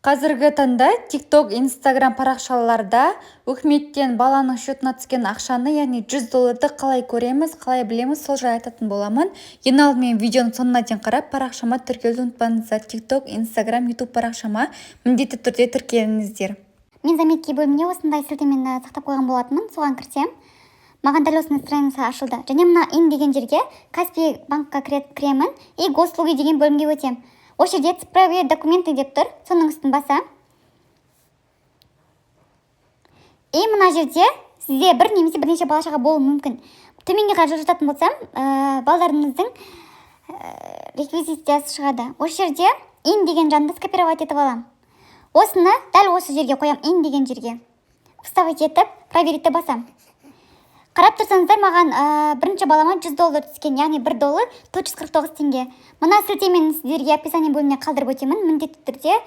Қазіргі таңда TikTok, Instagram парақшаларда үкіметтен баланың шотына түскен ақшаны, яғни $100 қалай көреміз, қалай білеміз, сол жайлы айтатын боламын. Ең алдымен видеоның соңына дейін қарап, парақшама тіркелуді ұмытпаңыздар. TikTok, Instagram, YouTube парақшама міндетті түрде тіркеліңіздер. Мен заметки бөліміне осындай сілтемені сақтап қойған болатынмын, соған кірсем. Маған дәл осындай страница ашылды. Және мына ин деген жерге Каспий банкқа кіремін и госуслуги деген бөлімге өтем. Осы жерде цифровые документы деп тұр, соның үстін басам. И мына жерде сізде бір немесе бірнеше бала-шаға болуы мүмкін. Төменге қарай жылжытатын болсам, балдарыңыздың реквизициясы шығады. Осы жерде ин деген жанды скопировать етіп алам. Осыны дәл осы жерге қоям, ин деген жерге. Вставить етіп, проверить басам. Қарап тұрсаңыздар, маған бірінші балама $100 түскен, яғни $1 449 теңге. Мына сілтемені сіздерге описание бөліміне қалдырып өтемін. Міндетті түрде